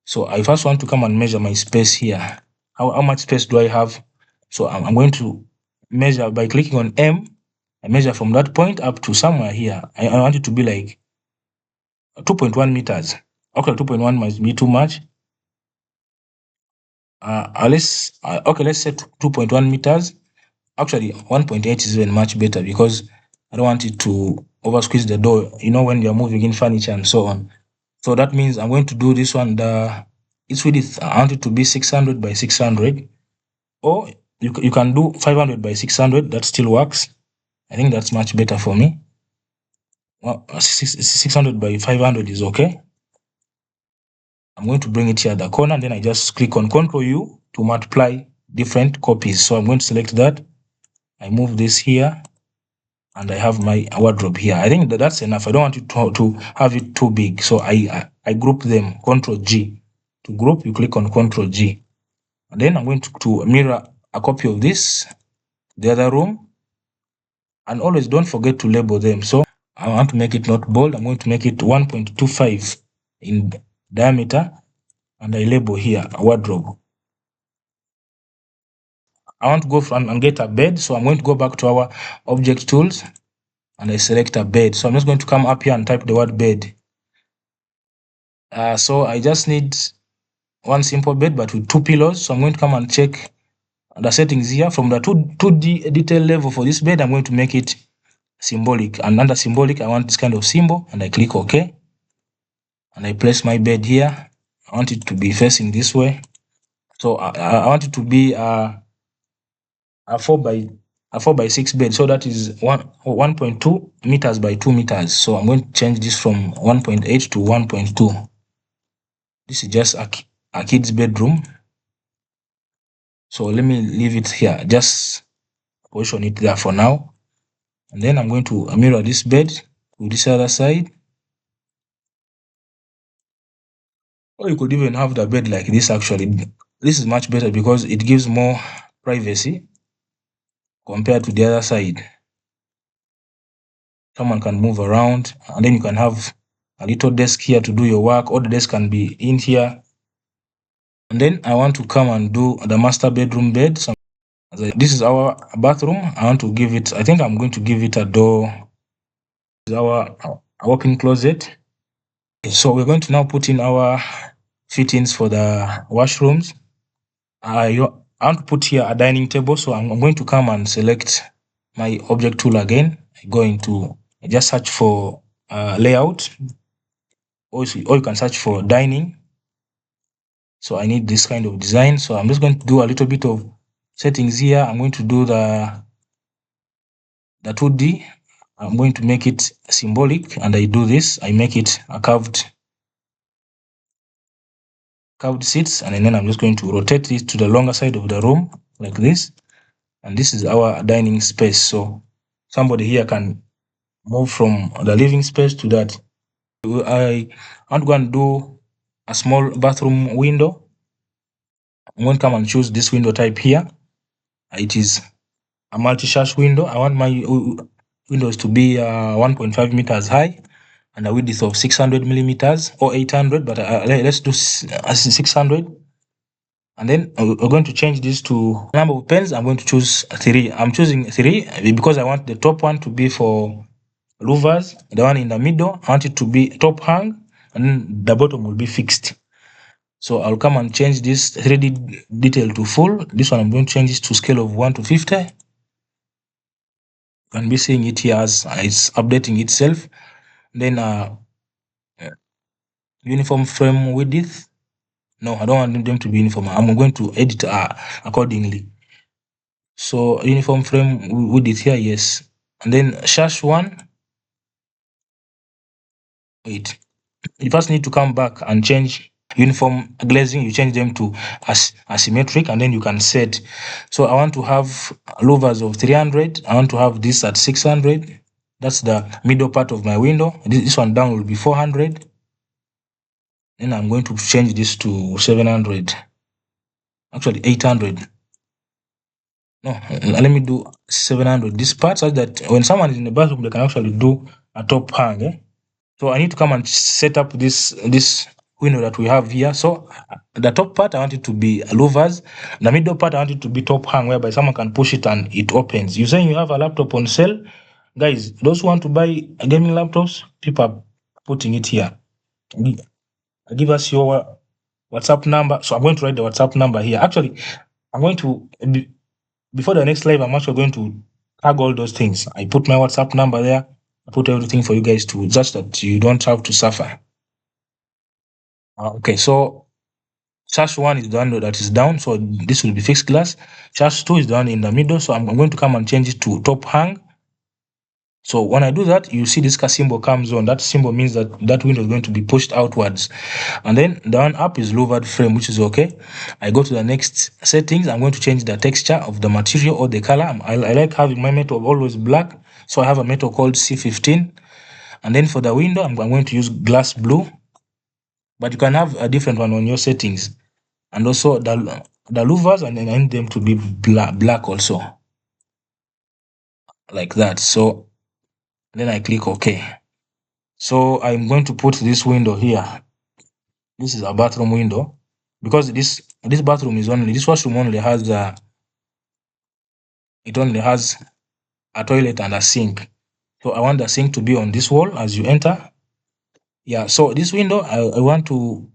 So I first want to come and measure my space here. How much space do I have? So I'm going to measure by clicking on M. I measure from that point up to somewhere here. I want it to be like 2.1 meters. Okay, 2.1 might be too much. Let's set 2.1 meters. Actually, 1.8 is even much better because I don't want it to over squeeze the door, when you're moving in furniture and so on. So that means I'm going to do this one. Its width, I want it to be 600 by 600. Or you can do 500 by 600. That still works. I think that's much better for me. Well, 600 by 500 is okay. I'm going to bring it here at the corner, and then I just click on Ctrl+U to multiply different copies. So I'm going to select that. I move this here, and I have my wardrobe here. I think that's enough. I don't want it to have it too big. So I group them, Ctrl+G. To group, you click on Ctrl+G. And then I'm going to mirror a copy of this the other room. And always don't forget to label them. So I want to make it not bold. I'm going to make it 1.25 in diameter, and I label here a wardrobe. I want to go and get a bed, so I'm going to go back to our object tools and I select a bed. So I'm just going to come up here and type the word bed. So I just need one simple bed but with 2 pillows. So I'm going to come and check the settings here. From the 2D detail level for this bed, I'm going to make it symbolic, and under symbolic I want this kind of symbol, and I click OK, and I place my bed here. I want it to be facing this way. So I want it to be a 4x6 bed, so that is 1.2 meters by 2 meters. So I'm going to change this from 1.8 to 1.2. This is just a kid's bedroom. So let me leave it here, just position it there for now. And then I'm going to mirror this bed to this other side. Or you could even have the bed like this. Actually, this is much better because it gives more privacy compared to the other side. Someone can move around, and then you can have a little desk here to do your work, or the desk can be in here. And then I want to come and do the master bedroom bed. So this is our bathroom. I want to give it, I think I'm going to give it a door. This is our walk-in closet. So we're going to now put in our fittings for the washrooms. I want to put here a dining table, so I'm going to come and select my object tool again. I go into, I just search for layout, or you can search for dining. So I need this kind of design. So I'm just going to do a little bit of settings here. I'm going to do the 2D. I'm going to make it symbolic, and I do this. I make it a curved seats, and then I'm just going to rotate it to the longer side of the room like this. And this is our dining space. So somebody here can move from the living space to that. I want to go and do a small bathroom window. I'm going to come and choose this window type here. It is a multi-sash window. I want my windows to be 1.5 meters high and a width of 600 millimeters or 800, but let's do 600. And then we're going to change this to number of pens. I'm going to choose 3. I'm choosing 3 because I want the top one to be for louvers, the one in the middle I want it to be top hang, and then the bottom will be fixed. So I'll come and change this 3D detail to full. This one I'm going to change this to scale of 1 to 50. You can be seeing it here as it's updating itself. Then uniform frame width. No, I don't want them to be uniform. I'm going to edit accordingly. So uniform frame width here, yes. And then sash 1. Wait, you first need to come back and change uniform glazing. You change them to asymmetric, and then you can set. So I want to have louvers of 300. I want to have this at 600. That's the middle part of my window. This one down will be 400. Then I'm going to change this to 700. Actually 800. No, let me do 700. This part, so that when someone is in the bathroom, they can actually do a top hang. So I need to come and set up this window that we have here. So the top part I want it to be louvers. The middle part I want it to be top hang, whereby someone can push it and it opens. You're saying you have a laptop on sale, guys. Those who want to buy gaming laptops, people are putting it here. Give us your WhatsApp number. So I'm going to write the WhatsApp number here. Actually, I'm going to before the next live, I'm actually going to tag all those things. I put my WhatsApp number there. I put everything for you guys to, just that you don't have to suffer. Okay, so sash 1 is the one that is down, so this will be fixed glass. Sash 2 is the one in the middle, so I'm going to come and change it to top hang. So when I do that, you see this symbol comes on. That symbol means that that window is going to be pushed outwards. And then the one up is louvered frame, which is okay. I go to the next settings. I'm going to change the texture of the material or the color. I like having my metal always black, so I have a metal called C15. And then for the window, I'm going to use glass blue, but you can have a different one on your settings. And also the louvers, and I need them to be black also. like that. So then I click OK. So I'm going to put this window here. This is a bathroom window, because this bathroom is only, this washroom only has it only has a toilet and a sink. So I want the sink to be on this wall as you enter. Yeah, so this window, I want to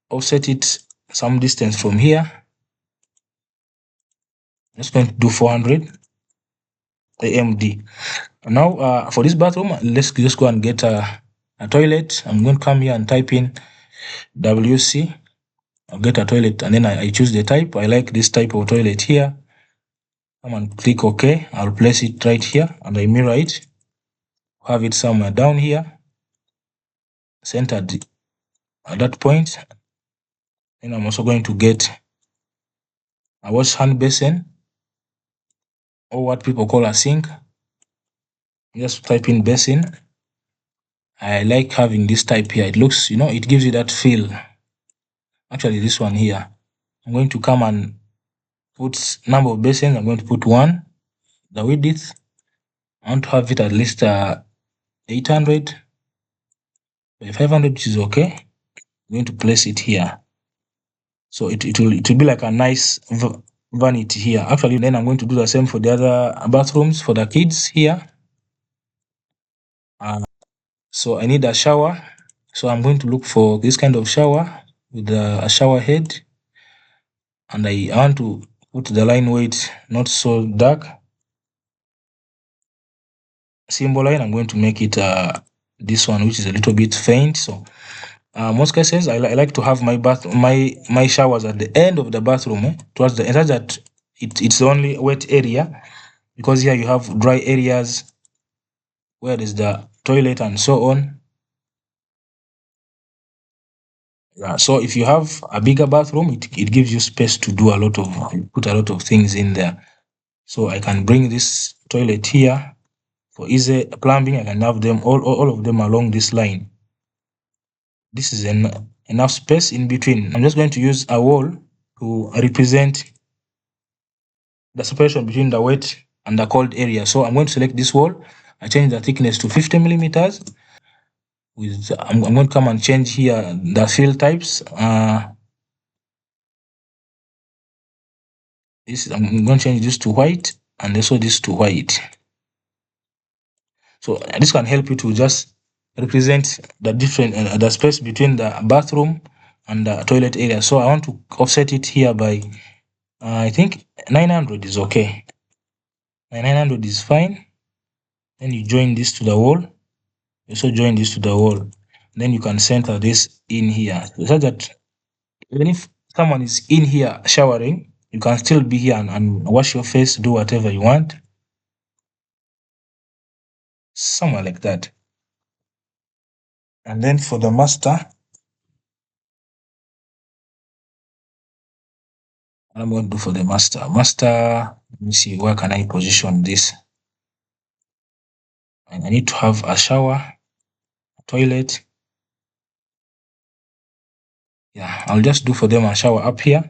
offset it some distance from here. I'm just going to do 400 AMD. Now, for this bathroom, let's just go and get a toilet. I'm going to come here and type in WC. I'll get a toilet, and then I choose the type. I like this type of toilet here. Come and click OK. I'll place it right here, and I mirror it. Have it somewhere down here, centered at that point. Then I'm also going to get a wash hand basin, or what people call a sink. Just type in basin. I like having this type here. It looks, it gives you that feel. Actually, this one here, I'm going to come and put number of basins. I'm going to put 1. The width, I want to have it at least 800 by 500, which is okay. I'm going to place it here. So it will be like a nice vanity here. Actually, then I'm going to do the same for the other bathrooms for the kids here. So I need a shower. So I'm going to look for this kind of shower with a shower head. And I want to put the line weight not so dark. Symbol line, I'm going to make it this one, which is a little bit faint. So most cases, I like to have my showers at the end of the bathroom, towards the end, that it's the only wet area, because here you have dry areas where there's the toilet and so on. Yeah, so if you have a bigger bathroom, it gives you space to do put a lot of things in there. So I can bring this toilet here for easy plumbing. I can have them all of them along this line. This is enough space in between. I'm just going to use a wall to represent the separation between the wet and the cold area. So I'm going to select this wall. I change the thickness to 50 millimeters. I'm going to come and change here the fill types. I'm going to change this to white, and also this to white. So this can help you to just represent the different the space between the bathroom and the toilet area. So I want to offset it here by I think 900 is okay. 900 is fine. Then you join this to the wall. You also join this to the wall. Then you can center this in here, so that even if someone is in here showering, you can still be here and wash your face, do whatever you want. Somewhere like that. And then for the master, I'm going to do for the master. Let me see, where can I position this? And I need to have a shower, a toilet. Yeah, I'll just do for them a shower up here.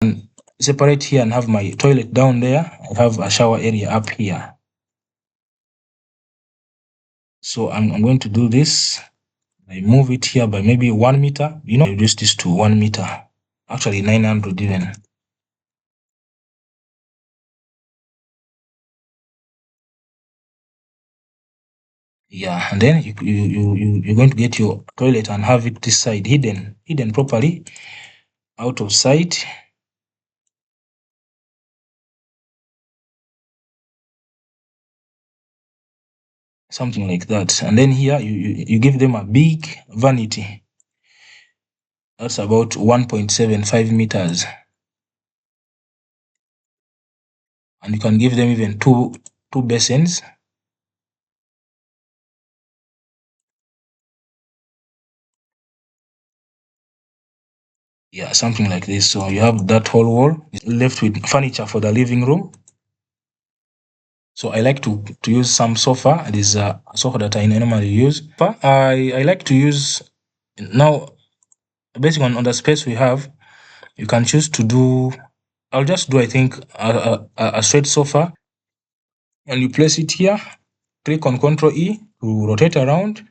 And separate here and have my toilet down there. I have a shower area up here. So I'm going to do this. I move it here by maybe 1 meter. Reduce this to 1 meter. Actually 900 even. Yeah, and then you're going to get your toilet and have it this side hidden properly, out of sight. Something like that. And then here you give them a big vanity. That's about 1.75 meters. And you can give them even two basins. Yeah, something like this. So you have that whole wall left with furniture for the living room. So I like to use some sofa. It is a sofa that I normally use. But I like to use, now based on the space we have, you can choose to do I'll just do, I think, a straight sofa, and you place it here. Click on Ctrl E to rotate around.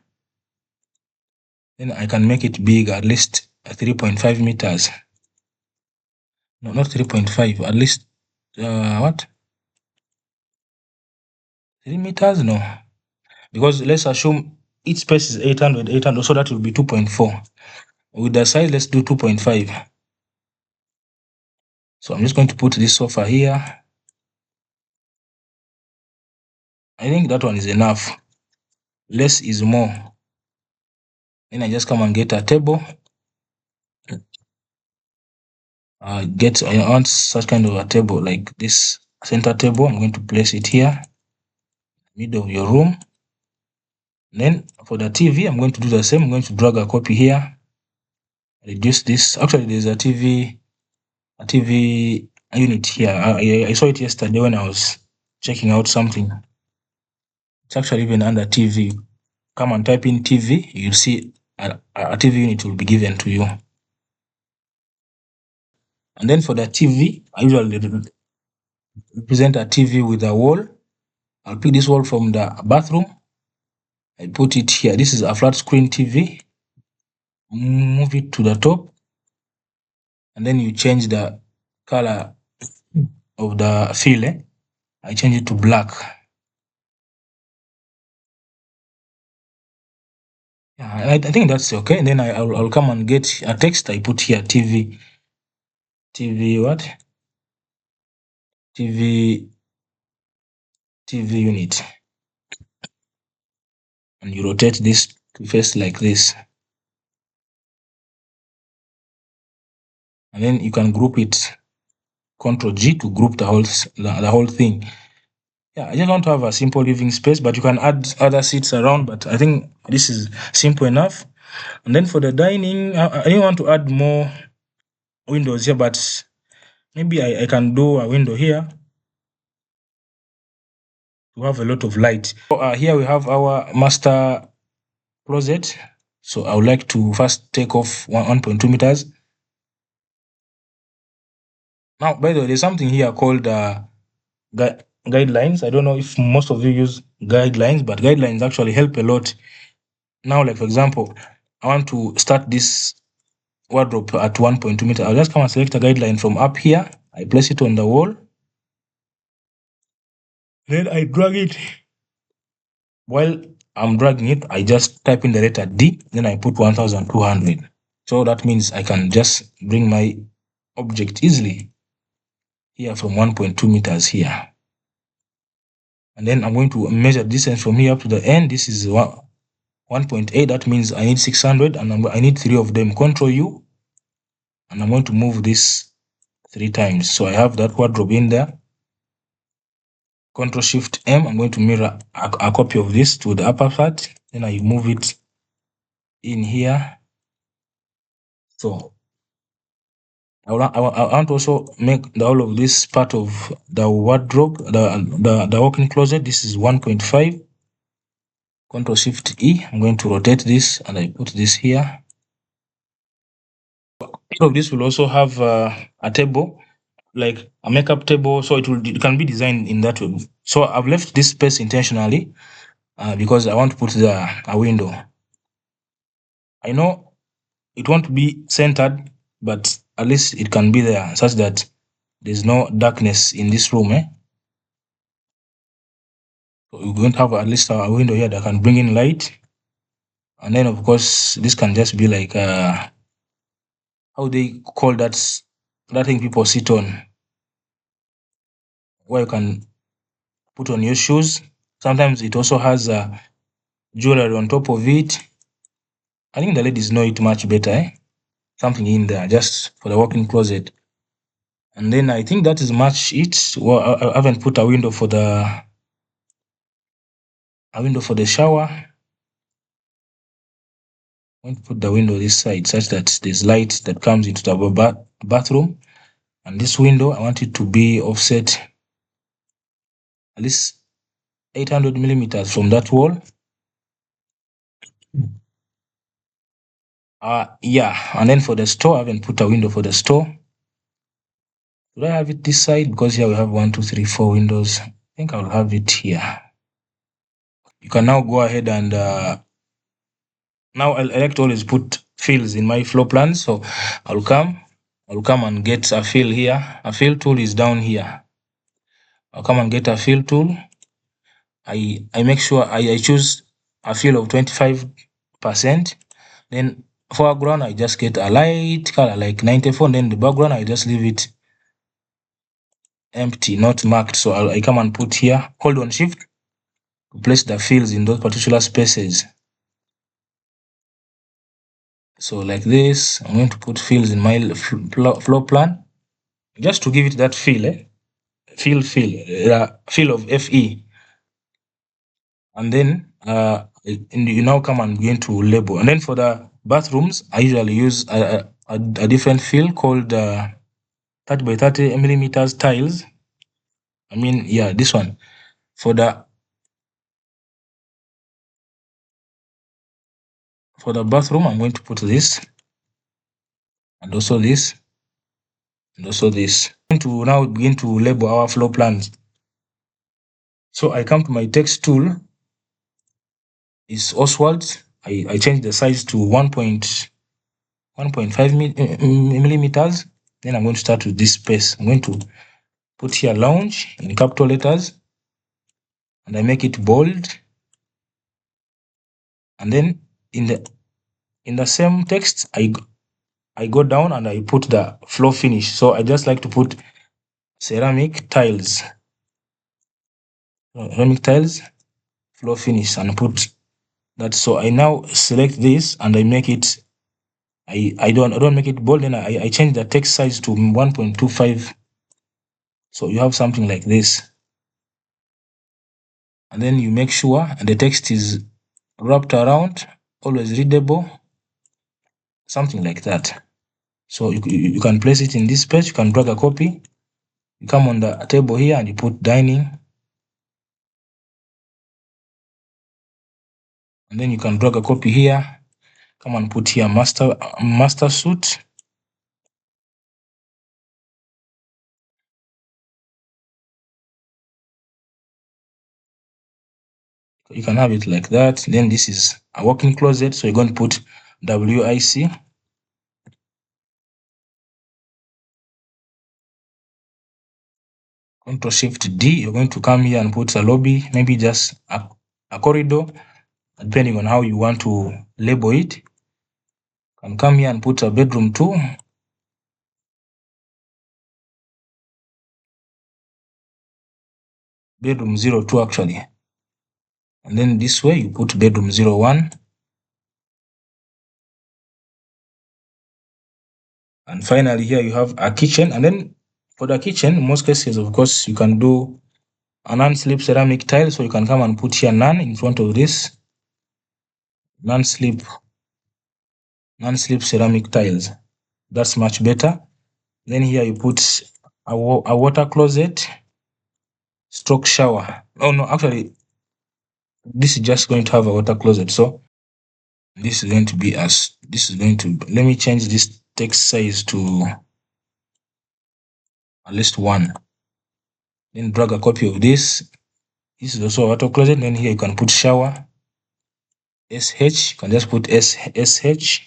Then I can make it big, at least 3.5 meters. No, not 3.5, at least what? 3 meters? No, because let's assume each space is 800, so that will be 2.4. With the size, let's do 2.5. So I'm just going to put this sofa here. I think that one is enough. Less is more. Then I just come and get a table. I want such kind of a table, like this center table. I'm going to place it here, middle of your room. Then for the TV, I'm going to do the same. I'm going to drag a copy here. Reduce this. Actually, there's a TV unit here. I saw it yesterday when I was checking out something. It's actually even under TV. Come and type in TV, you'll see a TV unit will be given to you. And then for the TV, I usually represent a TV with a wall. I'll pick this wall from the bathroom. I put it here. This is a flat screen TV. Move it to the top. And then you change the color of the fill. I change it to black. Yeah, I think that's okay. And then I'll come and get a text. I put here TV what? TV unit. And you rotate this to face like this. And then you can group it. Ctrl G to group the whole thing. Yeah, I just want to have a simple living space, but you can add other seats around. But I think this is simple enough. And then for the dining, I didn't want to add more windows here, but maybe I can do a window here to have a lot of light. So here we have our master closet. So I would like to first take off 1.2 meters. Now, by the way, there's something here called guidelines. I don't know if most of you use guidelines, but guidelines actually help a lot. Now, like for example, I want to start this wardrobe at 1.2 meters. I'll just come and select a guideline from up here. I place it on the wall. Then I drag it. While I'm dragging it, I just type in the letter D. Then I put 1200. So that means I can just bring my object easily here from 1.2 meters here. And then I'm going to measure distance from here up to the end. This is 1.8. That means I need 600, and I need 3 of them. Ctrl U, and I'm going to move this 3 times. So I have that wardrobe in there. Ctrl Shift M. I'm going to mirror a copy of this to the upper part. Then I move it in here. So I want to also make all of this part of the wardrobe, the walk-in closet. This is 1.5. Ctrl Shift E. I'm going to rotate this, and I put this here. Each of this will also have a table, like a makeup table, so it can be designed in that way. So I've left this space intentionally because I want to put a window. I know it won't be centered, but at least it can be there such that there's no darkness in this room. So we're going to have at least a window here that can bring in light. And then of course this can just be like how they call that thing people sit on, where you can put on your shoes. Sometimes it also has jewelry on top of it. I think the ladies know it much better. Something in there just for the walk-in closet. And then I think that is much it. Well, I haven't put a window for the shower. I'm going to put the window this side such that there's light that comes into the bathroom. And this window, I want it to be offset at least 800 millimeters from that wall. Yeah, and then for the store, I haven't put a window for the store. Should I have it this side? Because here we have 1, 2, 3, 4 windows. I think I'll have it here. You can now go ahead and now I like to always put fills in my floor plan. So I'll come and get a fill here. A fill tool is down here. I'll come and get a fill tool. I make sure I choose a fill of 25%. Then foreground, I just get a light color like 94. And then the background, I just leave it empty, not marked. So I come and put here, hold on shift to place the fills in those particular spaces. So like this, I'm going to put fills in my floor plan just to give it that feel, feel of FE. And then you now come and begin to label. And then for the bathrooms, I usually use a different fill called 30 by 30 millimeters tiles. I mean, yeah, this one. For the bathroom, I'm going to put this, and also this, and also this. I'm going to now begin to label our floor plans. So I come to my text tool. It's Oswald. I change the size to 1.5 millimeters. Then I'm going to start with this space. I'm going to put here lounge in capital letters, and I make it bold. And then in the same text, I go down and I put the floor finish. So I just like to put ceramic tiles, floor finish, and put that. So I now select this and I make it. I don't make it bold. Then I change the text size to 1.25. So you have something like this. And then you make sure the text is wrapped around, always readable, something like that. So you can place it in this space. You can drag a copy. You come on the table here and you put dining. And then you can drag a copy here. Come and put here master suite. You can have it like that. Then this is a walk-in closet. So you're going to put WIC. Control Shift D. You're going to come here and put a lobby, maybe just a corridor, depending on how you want to label it. You can come here and put a bedroom 2. Bedroom 02 actually. And then this way you put bedroom 01. And finally here you have a kitchen. And then for the kitchen, in most cases, of course, you can do a non-slip ceramic tile. So you can come and put here none in front of this. Non-slip ceramic tiles. That's much better. Then here you put a water closet, stroke shower. Oh no, actually, this is just going to have a water closet. So this is going to be let me change this text size to at least 1. Then drag a copy of this. This is also a water closet. Then here you can put shower, SH. You can just put SH.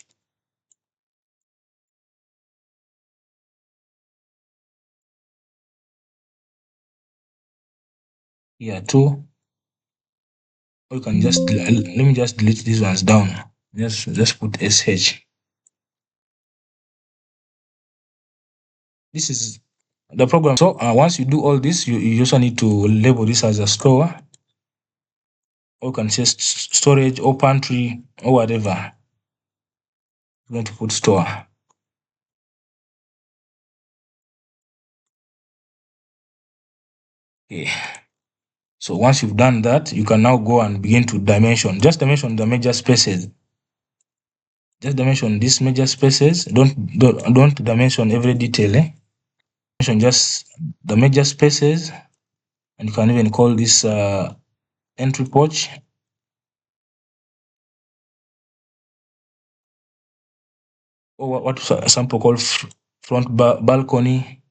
Here too. Or you can just, let me just delete these ones down. Just put SH. This is the program. So once you do all this, you also need to label this as a store, or you can say storage or pantry or whatever. I'm going to put store. Okay. So once you've done that, you can now go and begin to dimension. Just dimension the major spaces. Just dimension these major spaces. Don't dimension every detail. Dimension just the major spaces, and you can even call this entry porch. Or what some people call front balcony.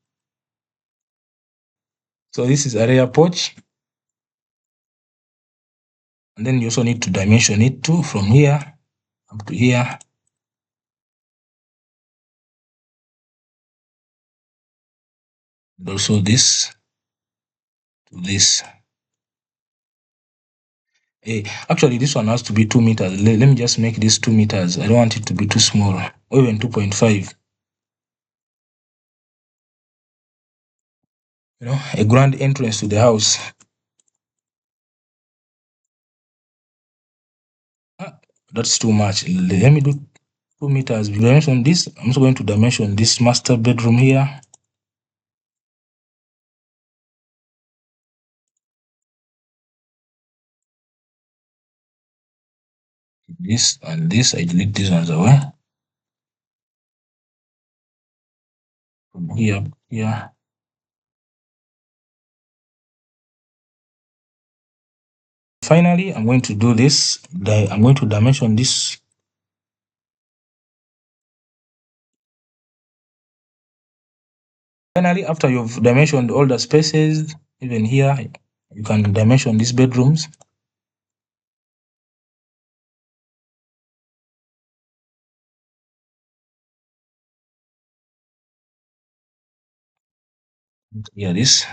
So this is a rear porch. And then you also need to dimension it too, from here up to here. And also this to this. Actually, this one has to be 2 meters. Let me just make this 2 meters. I don't want it to be too small, or even 2.5. You know, a grand entrance to the house. That's too much. Let me do 2 meters. Dimension this. I'm also going to dimension this master bedroom here. This and this. I delete these ones away. From here, here. Finally, I'm going to do this. I'm going to dimension this. Finally, after you've dimensioned all the spaces, even here, you can dimension these bedrooms. Here this.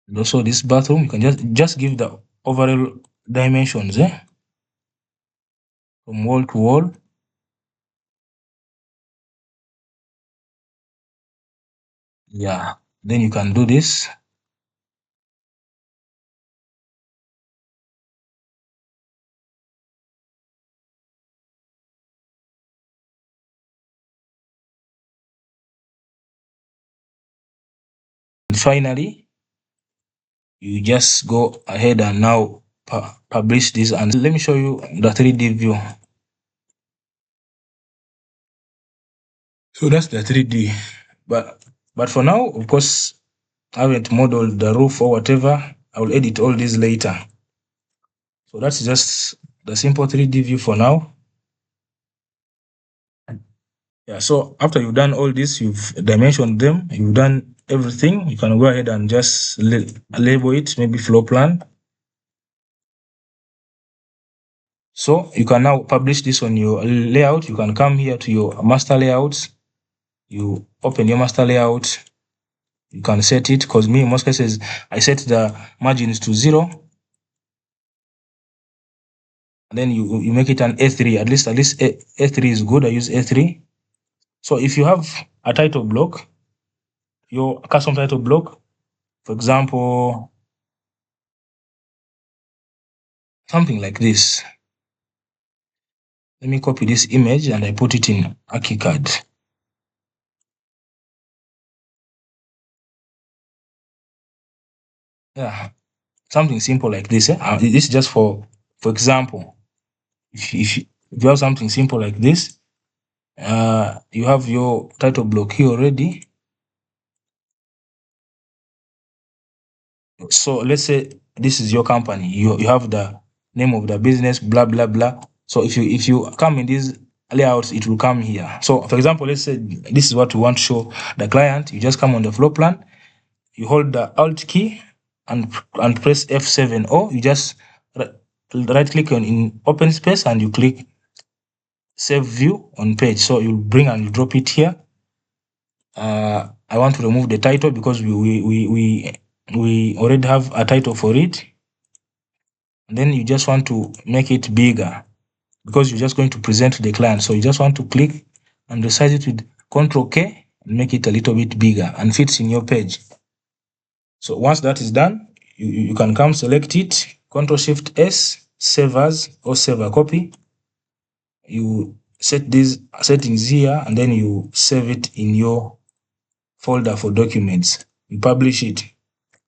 And also this bathroom, you can just give the overall dimensions, from wall to wall. Yeah, then you can do this. And finally, you just go ahead and now publish this. And let me show you the 3D view. So that's the 3D. But for now, of course, I haven't modeled the roof or whatever. I will edit all these later. So that's just the simple 3D view for now. Yeah, so after you've done all this, you've dimensioned them, you've done everything, you can go ahead and just label it, maybe floor plan. So you can now publish this on your layout. You can come here to your master layouts. You open your master layout. You can set it, because me in most cases, I set the margins to 0. And then you make it an A3. At least A3 is good. I use A3. So if you have a title block, your custom title block, for example, something like this. Let me copy this image and I put it in Archicad. Yeah, something simple like this. This is just for example. If you have something simple like this, you have your title block here already. So let's say this is your company. You have the name of the business, blah blah blah. So if you come in these layouts, it will come here. So for example, let's say this is what we want to show the client. You just come on the floor plan, you hold the Alt key and press F7, or you just right click on in open space and you click save view on page. So you'll bring and you drop it here. I want to remove the title because we already have a title for it. And then you just want to make it bigger because you're just going to present to the client. So you just want to click and resize it with Ctrl K and make it a little bit bigger and fits in your page. So once that is done, you can come select it, Ctrl Shift S, save as or save a copy. You set these settings here and then you save it in your folder for documents. You publish it.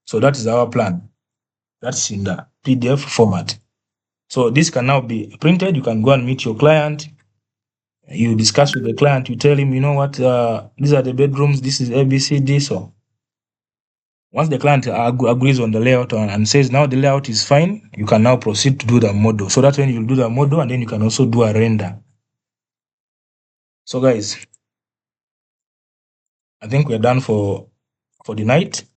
So that is our plan. That's in the PDF format. So this can now be printed. You can go and meet your client. You discuss with the client. You tell him, you know what, these are the bedrooms. This is ABCD. So once the client agrees on the layout and says now the layout is fine, you can now proceed to do the model. So that's when you'll do the model and then you can also do a render. So guys, I think we're done for the night.